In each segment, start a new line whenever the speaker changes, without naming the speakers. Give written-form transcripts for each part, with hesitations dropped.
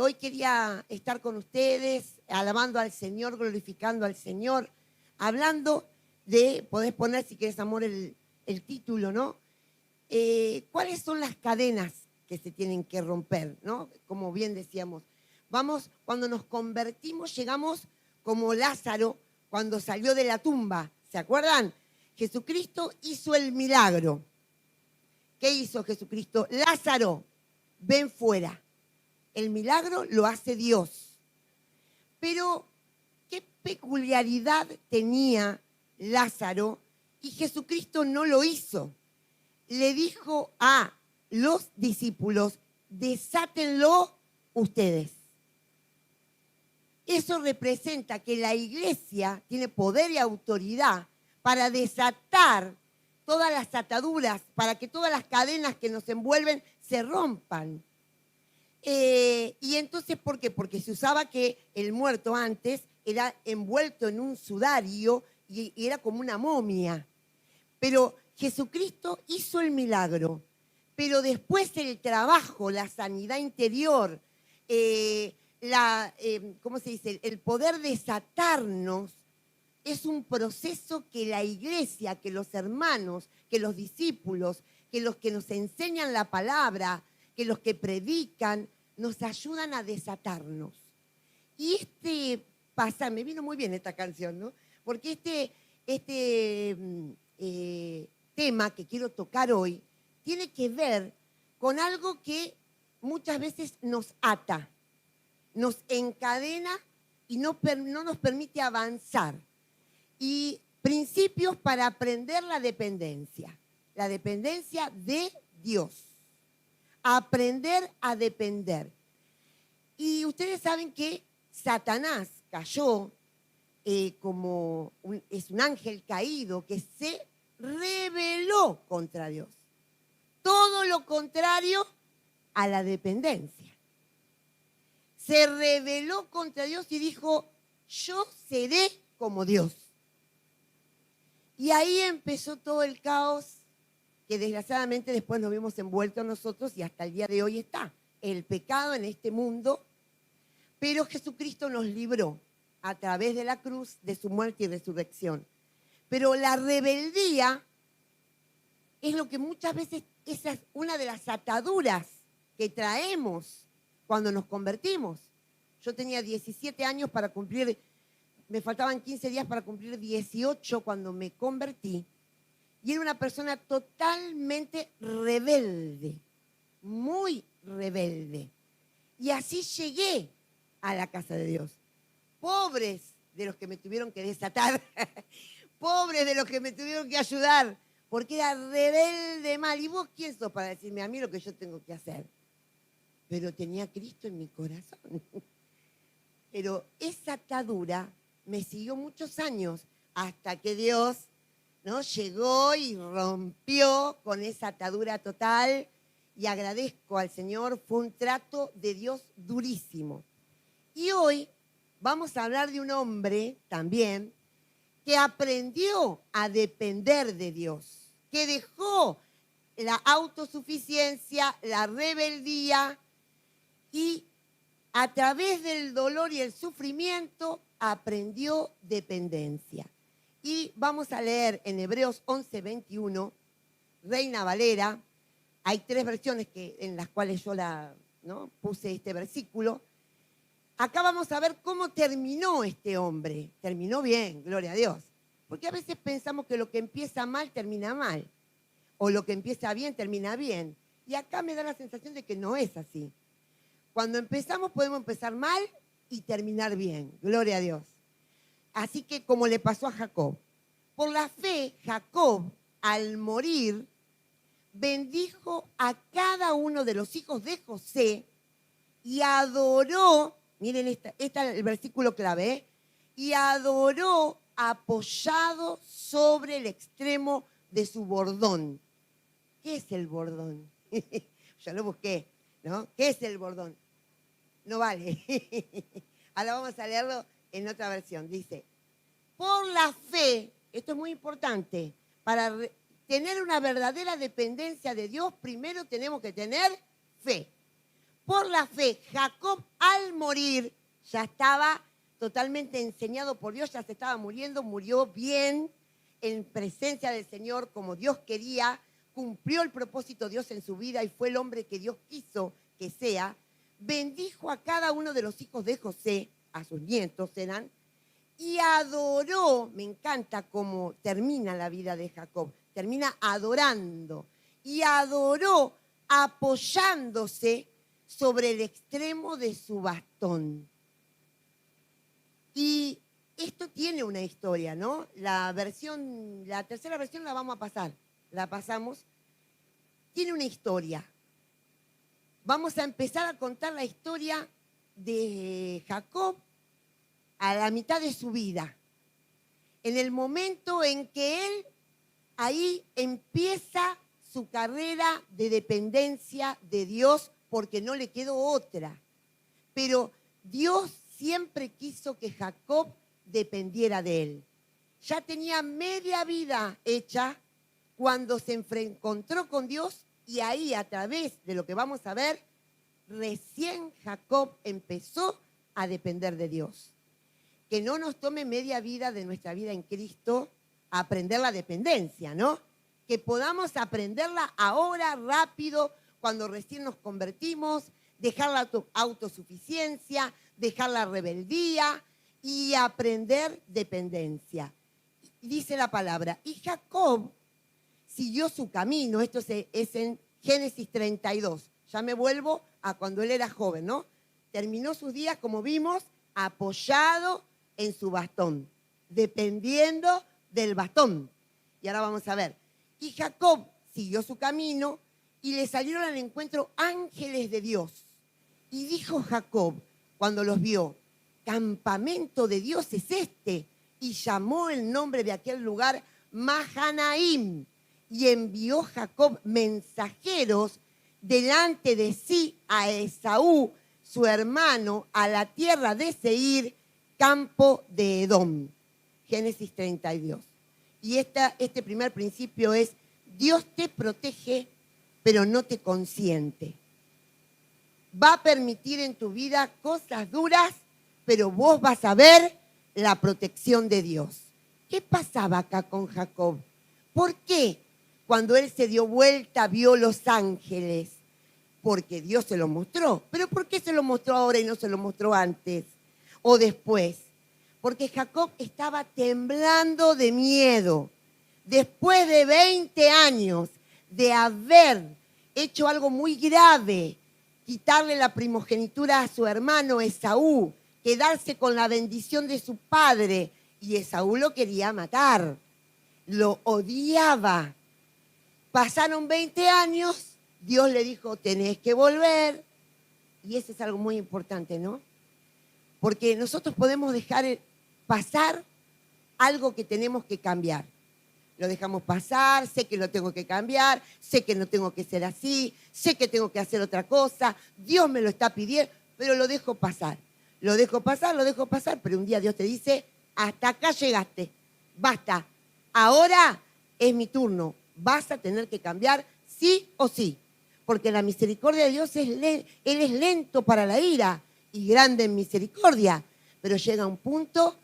hoy quería estar con ustedes, alabando al Señor, glorificando al Señor, hablando de, podés poner si querés, amor, el título, ¿no? ¿Cuáles son las cadenas que se tienen que romper, ¿no? Como bien decíamos, cuando nos convertimos, llegamos como Lázaro cuando salió de la tumba, ¿se acuerdan? Jesucristo hizo el milagro. ¿Qué hizo Jesucristo? Lázaro, ven fuera. El milagro lo hace Dios. Pero, ¿qué peculiaridad tenía Lázaro? Y Jesucristo no lo hizo. Le dijo a los discípulos, desátenlo ustedes. Eso representa que la iglesia tiene poder y autoridad para desatar todas las ataduras, para que todas las cadenas que nos envuelven se rompan. Y entonces, ¿por qué? Porque se usaba que el muerto antes era envuelto en un sudario y era como una momia. Pero Jesucristo hizo el milagro. Pero después el trabajo, la sanidad interior, ¿cómo se dice? El poder desatarnos es un proceso que la iglesia, que los hermanos, que los discípulos, que los que nos enseñan la palabra, que los que predican, nos ayudan a desatarnos. Y me vino muy bien esta canción, ¿no? Porque tema que quiero tocar hoy tiene que ver con algo que muchas veces nos ata, nos encadena y no nos permite avanzar. Y principios para aprender la dependencia de Dios. Aprender a depender. Y ustedes saben que Satanás cayó es un ángel caído que se rebeló contra Dios. Todo lo contrario a la dependencia. Se rebeló contra Dios y dijo, yo seré como Dios. Y ahí empezó todo el caos que desgraciadamente después nos vimos envueltos nosotros y hasta el día de hoy está el pecado en este mundo, pero Jesucristo nos libró a través de la cruz, de su muerte y resurrección. Pero la rebeldía es lo que muchas veces, esa es una de las ataduras que traemos cuando nos convertimos. Yo tenía 17 años para cumplir, me faltaban 15 días para cumplir 18 cuando me convertí. Y era una persona totalmente rebelde, muy rebelde. Y así llegué a la casa de Dios. Pobres de los que me tuvieron que desatar, pobres de los que me tuvieron que ayudar, porque era rebelde mal. ¿Y vos quién sos para decirme a mí lo que yo tengo que hacer? Pero tenía a Cristo en mi corazón. Pero esa atadura me siguió muchos años hasta que Dios, ¿no?, llegó y rompió con esa atadura total, y agradezco al Señor, fue un trato de Dios durísimo. Y hoy vamos a hablar de un hombre también que aprendió a depender de Dios, que dejó la autosuficiencia, la rebeldía y a través del dolor y el sufrimiento aprendió dependencia. Y vamos a leer en Hebreos 11:21, Reina Valera. Hay 3 versiones en las cuales yo puse este versículo. Acá vamos a ver cómo terminó este hombre. Terminó bien, gloria a Dios. Porque a veces pensamos que lo que empieza mal termina mal. O lo que empieza bien termina bien. Y acá me da la sensación de que no es así. Cuando empezamos podemos empezar mal y terminar bien. Gloria a Dios. Así que como le pasó a Jacob. Por la fe, Jacob, al morir, bendijo a cada uno de los hijos de José y adoró, miren este es el versículo clave, y adoró apoyado sobre el extremo de su bordón. ¿Qué es el bordón? Ya lo busqué, ¿no? ¿Qué es el bordón? No vale. Ahora vamos a leerlo en otra versión. Dice, por la fe, esto es muy importante, para tener una verdadera dependencia de Dios, primero tenemos que tener fe. por la fe. Jacob al morir ya estaba totalmente enseñado por Dios, ya se estaba muriendo, murió bien, en presencia del Señor, como Dios quería, cumplió el propósito de Dios en su vida y fue el hombre que Dios quiso que sea. Bendijo a cada uno de los hijos de José, a sus nietos eran, y adoró. Me encanta cómo termina la vida de Jacob, termina adorando, y adoró apoyándose sobre el extremo de su bastón. Y esto tiene una historia, ¿no? La tercera versión la vamos a pasar, la pasamos. Tiene una historia. Vamos a empezar a contar la historia de Jacob a la mitad de su vida. En el momento en que él ahí empieza su carrera de dependencia de Dios, porque no le quedó otra. Pero Dios siempre quiso que Jacob dependiera de él. Ya tenía media vida hecha cuando se encontró con Dios, y ahí, a través de lo que vamos a ver, recién Jacob empezó a depender de Dios. Que no nos tome media vida de nuestra vida en Cristo a aprender la dependencia, ¿no? Que podamos aprenderla ahora, rápido, cuando recién nos convertimos, dejar la autosuficiencia, dejar la rebeldía y aprender dependencia. Dice la palabra, y Jacob siguió su camino. Esto es en Génesis 32. Ya me vuelvo a cuando él era joven, ¿no? Terminó sus días, como vimos, apoyado en su bastón, dependiendo del bastón. Y ahora vamos a ver. Y Jacob siguió su camino y le salieron al encuentro ángeles de Dios. Y dijo Jacob, cuando los vio, campamento de Dios es este. Y llamó el nombre de aquel lugar Mahanaim. Y envió Jacob mensajeros delante de sí a Esaú, su hermano, a la tierra de Seir, campo de Edom. Génesis 32. Y este primer principio es, Dios te protege, pero no te consiente. Va a permitir en tu vida cosas duras, pero vos vas a ver la protección de Dios. ¿Qué pasaba acá con Jacob? ¿Por qué? Cuando él se dio vuelta, vio los ángeles, porque Dios se lo mostró. ¿Pero por qué se lo mostró ahora y no se lo mostró antes o después? Porque Jacob estaba temblando de miedo. Después de 20 años de haber hecho algo muy grave, quitarle la primogenitura a su hermano Esaú, quedarse con la bendición de su padre, y Esaú lo quería matar, lo odiaba. Pasaron 20 años, Dios le dijo, tenés que volver. Y eso es algo muy importante, ¿no? Porque nosotros podemos dejar pasar algo que tenemos que cambiar. Lo dejamos pasar, sé que lo tengo que cambiar, sé que no tengo que ser así, sé que tengo que hacer otra cosa, Dios me lo está pidiendo, pero lo dejo pasar. Lo dejo pasar, pero un día Dios te dice, hasta acá llegaste, basta, ahora es mi turno, vas a tener que cambiar sí o sí, porque la misericordia de Dios Él es lento para la ira y grande en misericordia, pero llega un punto,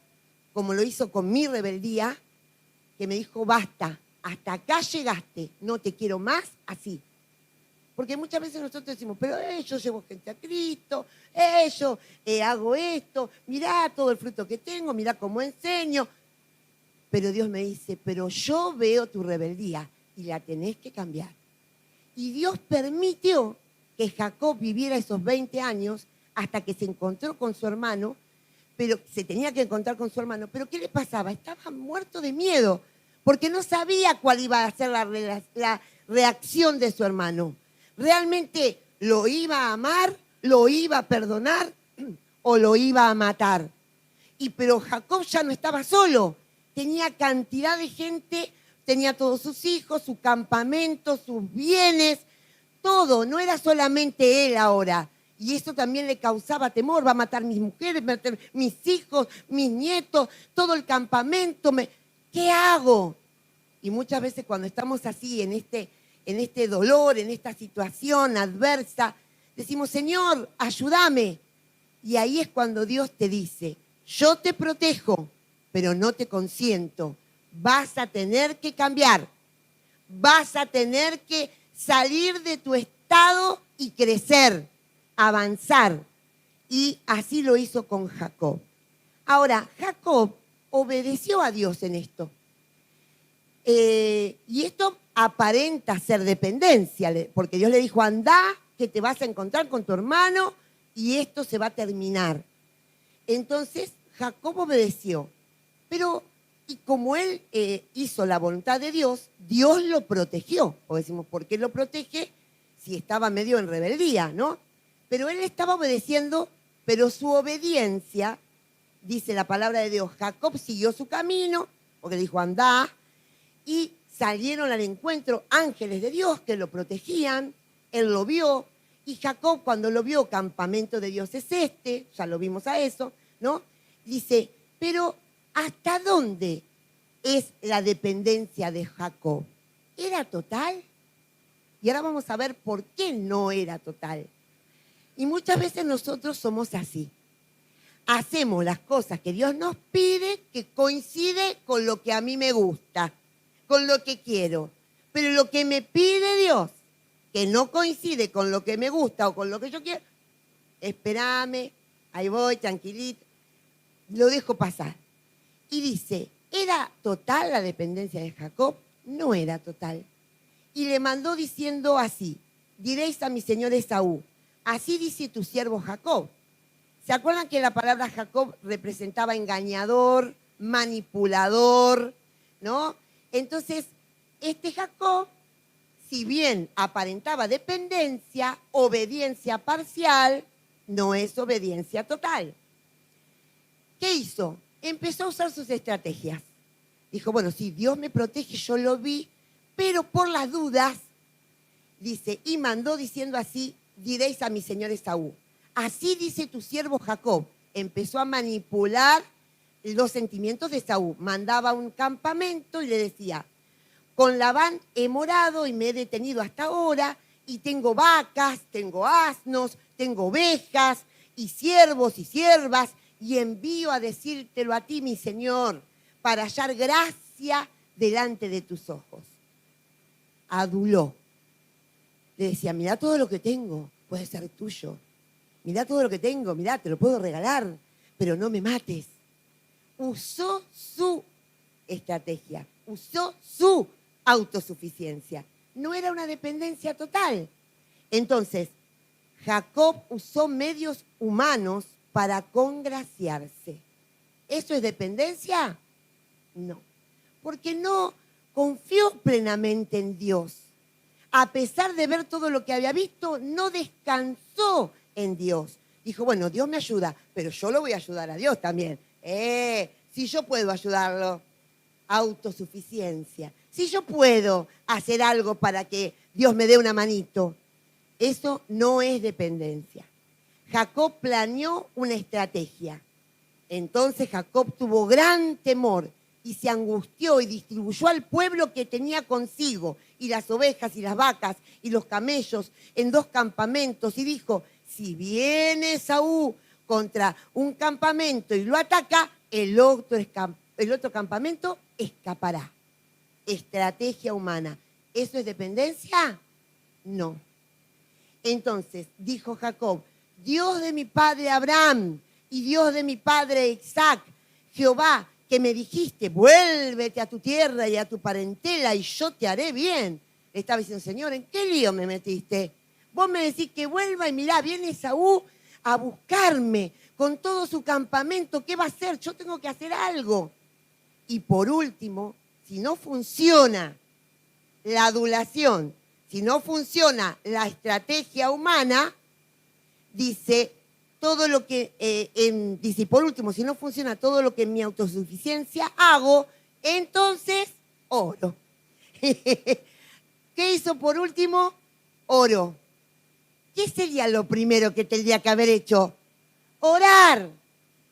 como lo hizo con mi rebeldía, que me dijo, basta, hasta acá llegaste, no te quiero más así. Porque muchas veces nosotros decimos, pero yo llevo gente a Cristo, yo hago esto, mirá todo el fruto que tengo, mirá cómo enseño. Pero Dios me dice, pero yo veo tu rebeldía y la tenés que cambiar. Y Dios permitió que Jacob viviera esos 20 años hasta que se encontró con su hermano, pero se tenía que encontrar con su hermano. ¿Pero qué le pasaba? Estaba muerto de miedo, porque no sabía cuál iba a ser la reacción de su hermano. ¿Realmente lo iba a amar, lo iba a perdonar o lo iba a matar? Pero Jacob ya no estaba solo, tenía cantidad de gente, tenía todos sus hijos, su campamento, sus bienes, todo, no era solamente él ahora. Y eso también le causaba temor, va a matar mis mujeres, va a matar mis hijos, mis nietos, todo el campamento. ¿Qué hago? Y muchas veces cuando estamos así, en este dolor, en esta situación adversa, decimos, Señor, ayúdame. Y ahí es cuando Dios te dice, yo te protejo, pero no te consiento. Vas a tener que cambiar. Vas a tener que salir de tu estado y crecer, avanzar. Y así lo hizo con Jacob. Ahora, Jacob obedeció a Dios en esto. Y esto aparenta ser dependencia, porque Dios le dijo, anda, que te vas a encontrar con tu hermano y esto se va a terminar. Entonces, Jacob obedeció. Pero, y como él hizo la voluntad de Dios, Dios lo protegió. O decimos, ¿por qué lo protege? Si estaba medio en rebeldía, ¿no? Pero él estaba obedeciendo, pero su obediencia, dice la palabra de Dios, Jacob siguió su camino, porque dijo, andá, y salieron al encuentro ángeles de Dios que lo protegían, él lo vio, y Jacob cuando lo vio, campamento de Dios es este, ya lo vimos a eso, ¿no? Dice, pero ¿hasta dónde es la dependencia de Jacob? ¿Era total? Y ahora vamos a ver por qué no era total. Y muchas veces nosotros somos así. Hacemos las cosas que Dios nos pide que coincide con lo que a mí me gusta, con lo que quiero. Pero lo que me pide Dios, que no coincide con lo que me gusta o con lo que yo quiero, espérame, ahí voy, tranquilito, lo dejo pasar. Y dice, ¿era total la dependencia de Jacob? No era total. Y le mandó diciendo así, diréis a mi señor Esaú, así dice tu siervo Jacob. ¿Se acuerdan que la palabra Jacob representaba engañador, manipulador, ¿no? Entonces, este Jacob, si bien aparentaba dependencia, obediencia parcial, no es obediencia total. ¿Qué hizo? Empezó a usar sus estrategias. Dijo, bueno, si Dios me protege, yo lo vi, pero por las dudas, dice, y mandó diciendo así, diréis a mi señor Esaú. Así dice tu siervo Jacob. Empezó a manipular los sentimientos de Esaú. Mandaba a un campamento y le decía, con Labán he morado y me he detenido hasta ahora y tengo vacas, tengo asnos, tengo ovejas y siervos y siervas y envío a decírtelo a ti, mi señor, para hallar gracia delante de tus ojos. Aduló. Le decía, mirá todo lo que tengo, puede ser tuyo. Mirá todo lo que tengo, mirá, te lo puedo regalar, pero no me mates. Usó su estrategia, usó su autosuficiencia. No era una dependencia total. Entonces, Jacob usó medios humanos para congraciarse. ¿Eso es dependencia? No, porque no confió plenamente en Dios. A pesar de ver todo lo que había visto, no descansó en Dios. Dijo, bueno, Dios me ayuda, pero yo lo voy a ayudar a Dios también. Si yo puedo ayudarlo, autosuficiencia. Si yo puedo hacer algo para que Dios me dé una manito, eso no es dependencia. Jacob planeó una estrategia. Entonces Jacob tuvo gran temor y se angustió y distribuyó al pueblo que tenía consigo, y las ovejas y las vacas y los camellos en 2 campamentos, y dijo, si viene Esaú contra un campamento y lo ataca, el otro campamento escapará. Estrategia humana. ¿Eso es dependencia? No. Entonces dijo Jacob, Dios de mi padre Abraham y Dios de mi padre Isaac, Jehová, que me dijiste, vuélvete a tu tierra y a tu parentela y yo te haré bien. Le estaba diciendo, Señor, ¿en qué lío me metiste? Vos me decís que vuelva y mirá, viene Esaú a buscarme con todo su campamento. ¿Qué va a hacer? Yo tengo que hacer algo. Y por último, si no funciona la adulación, si no funciona la estrategia humana, dice, todo lo que, dice, por último, si no funciona todo lo que en mi autosuficiencia hago, entonces oro. ¿Qué hizo por último? Oro. ¿Qué sería lo primero que tendría que haber hecho? Orar.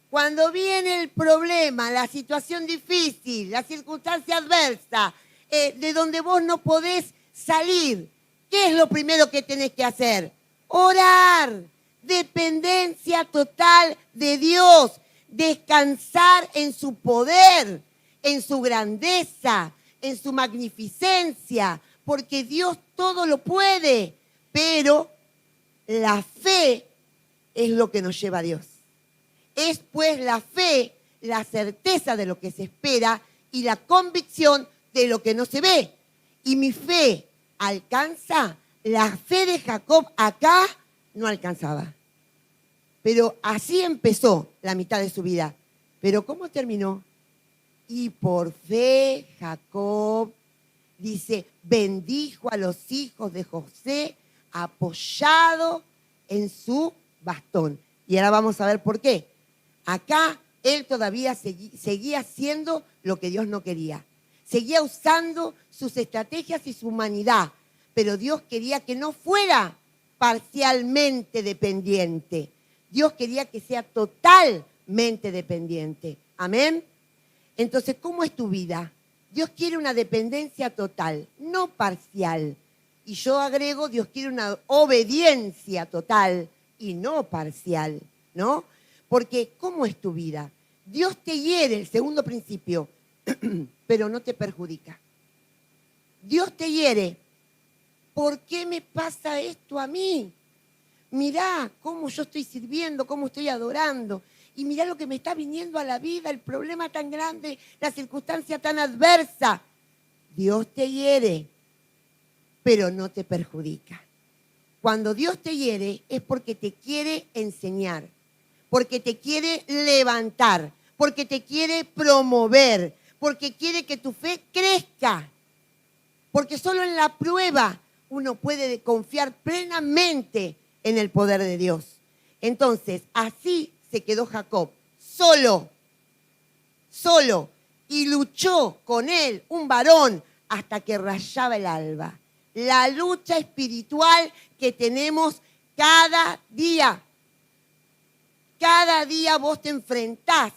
Cuando viene el problema, la situación difícil, la circunstancia adversa, de donde vos no podés salir, ¿qué es lo primero que tenés que hacer? Orar, dependencia total de Dios, descansar en su poder, en su grandeza, en su magnificencia, porque Dios todo lo puede, pero la fe es lo que nos lleva a Dios. Es pues la fe, la certeza de lo que se espera y la convicción de lo que no se ve. Y mi fe alcanza, la fe de Jacob acá no alcanzaba. Pero así empezó la mitad de su vida. Pero ¿cómo terminó? Y por fe Jacob, dice, bendijo a los hijos de José apoyado en su bastón. Y ahora vamos a ver por qué. Acá él todavía seguía haciendo lo que Dios no quería. Seguía usando sus estrategias y su humanidad. Pero Dios quería que no fuera parcialmente dependiente. Dios quería que sea totalmente dependiente. Amén. Entonces, ¿cómo es tu vida? Dios quiere una dependencia total, no parcial. Y yo agrego, Dios quiere una obediencia total y no parcial, ¿no? Porque, ¿cómo es tu vida? Dios te hiere, el segundo principio, pero no te perjudica. Dios te hiere. ¿Por qué me pasa esto a mí? Mirá cómo yo estoy sirviendo, cómo estoy adorando. Y mirá lo que me está viniendo a la vida, el problema tan grande, la circunstancia tan adversa. Dios te hiere, pero no te perjudica. Cuando Dios te hiere es porque te quiere enseñar, porque te quiere levantar, porque te quiere promover, porque quiere que tu fe crezca. Porque solo en la prueba uno puede confiar plenamente en el poder de Dios. Entonces, así se quedó Jacob, solo, y luchó con él, un varón, hasta que rayaba el alba. La lucha espiritual que tenemos cada día. Cada día vos te enfrentás.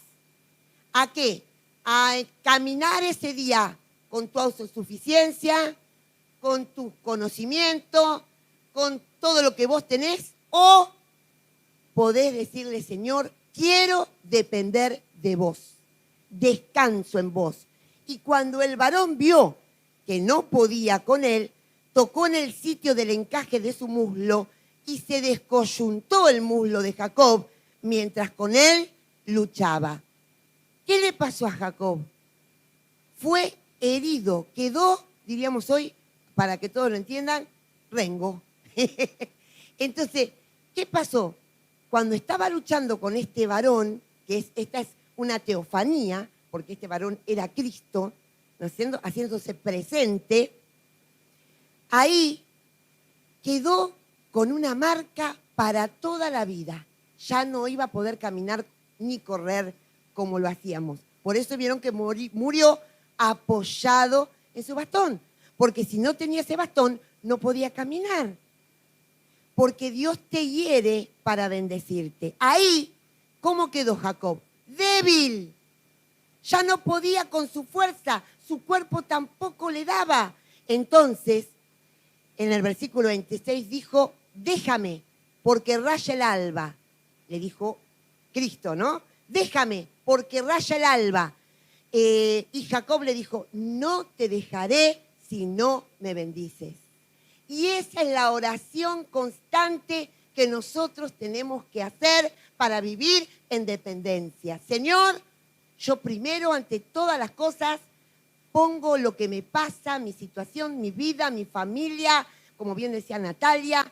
¿A qué? A caminar ese día con tu autosuficiencia, con tu conocimiento, con todo lo que vos tenés, o podés decirle, Señor, quiero depender de vos, descanso en vos. Y cuando el varón vio que no podía con él, tocó en el sitio del encaje de su muslo y se descoyuntó el muslo de Jacob mientras con él luchaba. ¿Qué le pasó a Jacob? Fue herido, quedó, diríamos hoy, para que todos lo entiendan, rengo. Entonces, ¿qué pasó? Cuando estaba luchando con este varón, esta es una teofanía, porque este varón era Cristo, haciéndose presente, ahí quedó con una marca para toda la vida. Ya no iba a poder caminar ni correr como lo hacíamos. Por eso vieron que murió apoyado en su bastón. Porque si no tenía ese bastón, no podía caminar. Porque Dios te hiere para bendecirte. Ahí, ¿cómo quedó Jacob? Débil. Ya no podía con su fuerza. Su cuerpo tampoco le daba. Entonces, en el versículo 26 dijo, déjame, porque raya el alba. Le dijo Cristo, ¿no? Déjame, porque raya el alba. Y Jacob le dijo, no te dejaré si no me bendices. Y esa es la oración constante que nosotros tenemos que hacer para vivir en dependencia. Señor, yo primero, ante todas las cosas, pongo lo que me pasa, mi situación, mi vida, mi familia, como bien decía Natalia,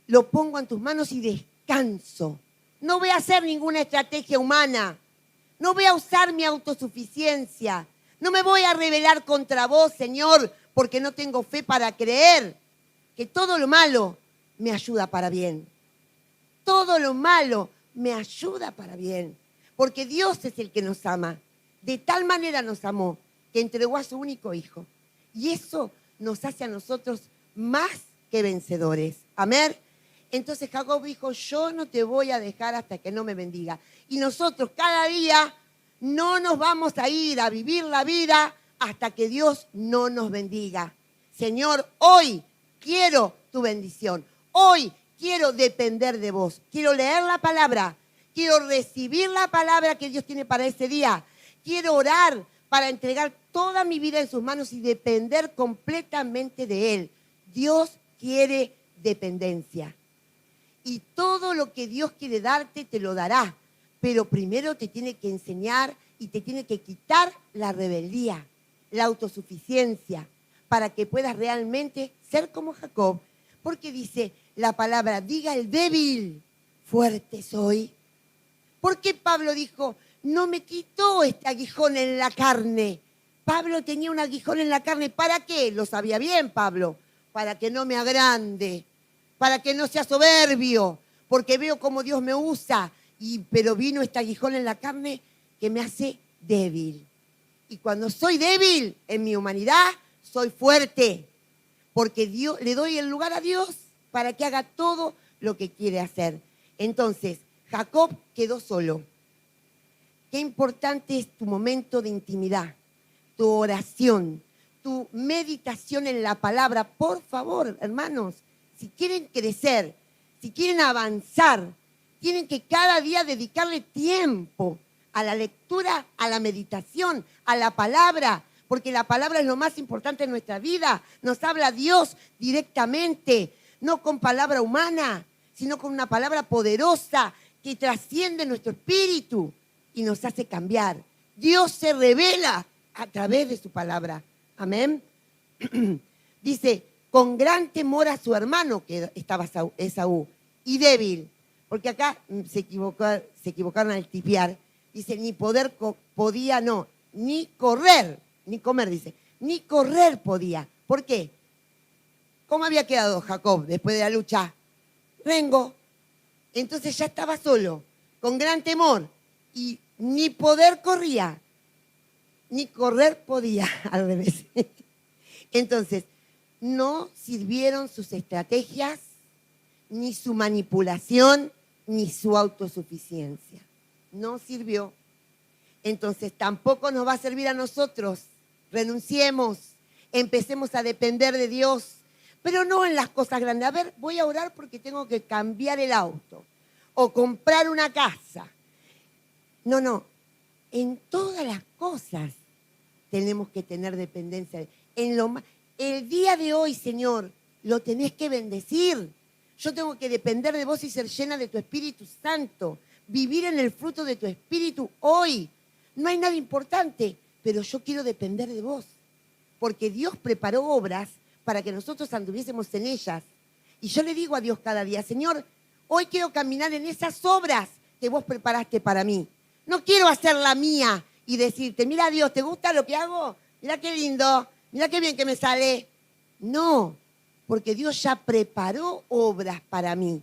lo pongo en tus manos y descanso. No voy a hacer ninguna estrategia humana. No voy a usar mi autosuficiencia. No me voy a rebelar contra vos, Señor, porque no tengo fe para creer que todo lo malo me ayuda para bien. Todo lo malo me ayuda para bien. Porque Dios es el que nos ama. De tal manera nos amó que entregó a su único hijo. Y eso nos hace a nosotros más que vencedores. Amén. Entonces Jacob dijo, yo no te voy a dejar hasta que no me bendiga. Y nosotros cada día no nos vamos a ir a vivir la vida hasta que Dios no nos bendiga. Señor, hoy quiero tu bendición. hoy quiero depender de vos. Quiero leer la palabra. Quiero recibir la palabra que Dios tiene para ese día. Quiero orar para entregar toda mi vida en sus manos y depender completamente de Él. Dios quiere dependencia. Y todo lo que Dios quiere darte, te lo dará. Pero primero te tiene que enseñar y te tiene que quitar la rebeldía, la autosuficiencia, para que puedas realmente ser como Jacob. Porque dice la palabra, diga el débil, fuerte soy. ¿Por qué Pablo dijo, no me quitó este aguijón en la carne? Pablo tenía un aguijón en la carne. ¿Para qué? Lo sabía bien Pablo. Para que no me agrande, para que no sea soberbio, porque veo cómo Dios me usa. Pero vino este aguijón en la carne que me hace débil. Y cuando soy débil en mi humanidad, soy fuerte. Porque le doy el lugar a Dios para que haga todo lo que quiere hacer. Entonces, Jacob quedó solo. Qué importante es tu momento de intimidad, tu oración, tu meditación en la palabra. Por favor, hermanos, si quieren crecer, si quieren avanzar, tienen que cada día dedicarle tiempo a la lectura, a la meditación, a la palabra, porque la palabra es lo más importante en nuestra vida. Nos habla Dios directamente, no con palabra humana, sino con una palabra poderosa que trasciende nuestro espíritu y nos hace cambiar. Dios se revela a través de su palabra. Amén. Dice, con gran temor a su hermano, que estaba Esaú, y débil, porque acá se equivocaron al tipear. Dice, ni podía, no, ni correr, ni comer, dice, ni correr podía. ¿Por qué? ¿Cómo había quedado Jacob después de la lucha? Rengo. Entonces ya estaba solo, con gran temor, y ni poder corría, ni correr podía, al revés. Entonces, no sirvieron sus estrategias, ni su manipulación, ni su autosuficiencia. No sirvió. Entonces, tampoco nos va a servir a nosotros. Renunciemos, empecemos a depender de Dios, pero no en las cosas grandes. A ver, voy a orar porque tengo que cambiar el auto o comprar una casa. No. En todas las cosas tenemos que tener dependencia. El día de hoy, Señor, lo tenés que bendecir. Yo tengo que depender de vos y ser llena de tu Espíritu Santo. Vivir en el fruto de tu Espíritu hoy. No hay nada importante, pero yo quiero depender de vos. Porque Dios preparó obras para que nosotros anduviésemos en ellas. Y yo le digo a Dios cada día, Señor, hoy quiero caminar en esas obras que vos preparaste para mí. No quiero hacer la mía y decirte, mira Dios, ¿te gusta lo que hago? Mira qué lindo, mira qué bien que me sale. No, porque Dios ya preparó obras para mí.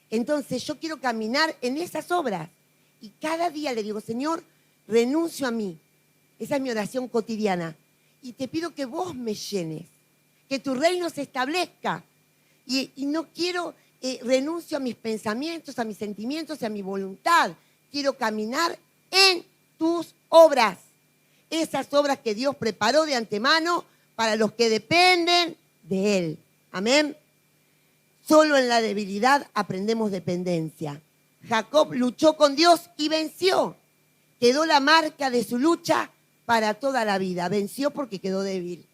Entonces yo quiero caminar en esas obras. Y cada día le digo, Señor, renuncio a mí. Esa es mi oración cotidiana. Y te pido que vos me llenes, que tu reino se establezca. Y no quiero, renuncio a mis pensamientos, a mis sentimientos y a mi voluntad. Quiero caminar en tus obras. Esas obras que Dios preparó de antemano para los que dependen de Él. Amén. Solo en la debilidad aprendemos dependencia. Jacob luchó con Dios y venció. Quedó la marca de su lucha para toda la vida. Venció porque quedó débil.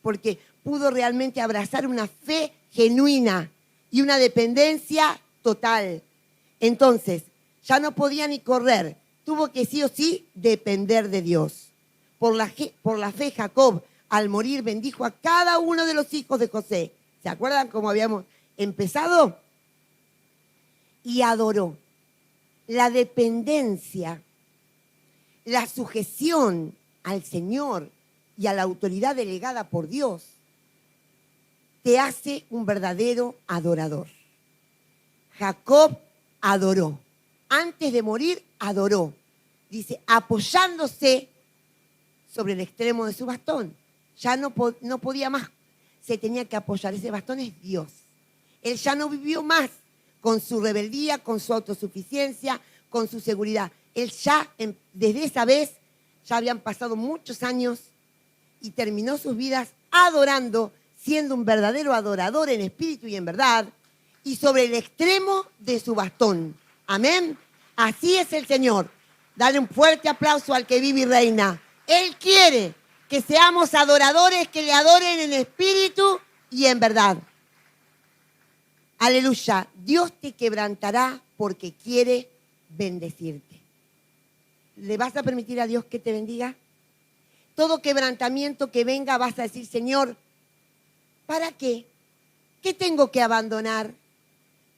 Porque pudo realmente abrazar una fe genuina y una dependencia total. Entonces, ya no podía ni correr. Tuvo que sí o sí depender de Dios. Por la fe, Jacob, al morir, bendijo a cada uno de los hijos de José. ¿Se acuerdan cómo habíamos empezado? Y adoró. La dependencia, la sujeción al Señor y a la autoridad delegada por Dios te hace un verdadero adorador. Jacob adoró. Antes de morir, adoró. Dice, apoyándose sobre el extremo de su bastón. Ya no podía más. Se tenía que apoyar. Ese bastón es Dios. Él ya no vivió más con su rebeldía, con su autosuficiencia, con su seguridad. Él ya, desde esa vez, ya habían pasado muchos años y terminó sus vidas adorando, siendo un verdadero adorador en espíritu y en verdad. y sobre el extremo de su bastón. Amén. Así es el Señor. Dale un fuerte aplauso al que vive y reina. Él quiere que seamos adoradores, que le adoren en espíritu y en verdad. Aleluya. Dios te quebrantará porque quiere bendecirte. ¿Le vas a permitir a Dios que te bendiga? Todo quebrantamiento que venga vas a decir, Señor, ¿para qué? ¿Qué tengo que abandonar?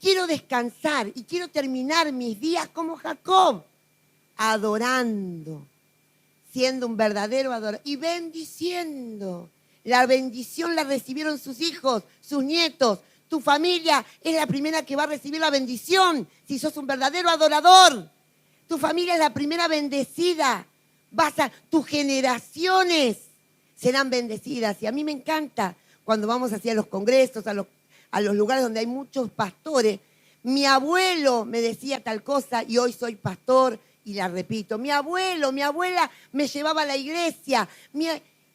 Quiero descansar y quiero terminar mis días como Jacob, adorando, siendo un verdadero adorador y bendiciendo. La bendición la recibieron sus hijos, sus nietos. Tu familia es la primera que va a recibir la bendición si sos un verdadero adorador. Tu familia es la primera bendecida. Tus generaciones serán bendecidas. Y a mí me encanta cuando vamos hacia los congresos, a los lugares donde hay muchos pastores. Mi abuelo me decía tal cosa y hoy soy pastor y la repito. Mi abuelo, mi abuela me llevaba a la iglesia.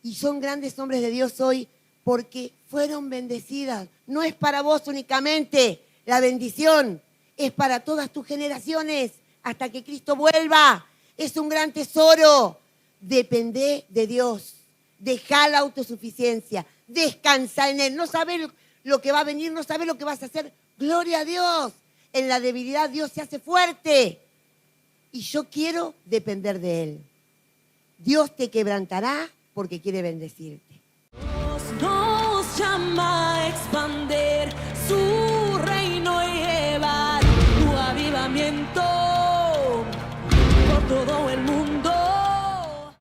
Y son grandes hombres de Dios hoy porque fueron bendecidas. No es para vos únicamente la bendición, es para todas tus generaciones hasta que Cristo vuelva. Es un gran tesoro. Depende de Dios. Deja la autosuficiencia. Descansa en Él. No sabes lo que va a venir, no sabes lo que vas a hacer. Gloria a Dios. En la debilidad Dios se hace fuerte. Y yo quiero depender de Él. Dios te quebrantará porque quiere bendecirte.
Nos llama a expandir.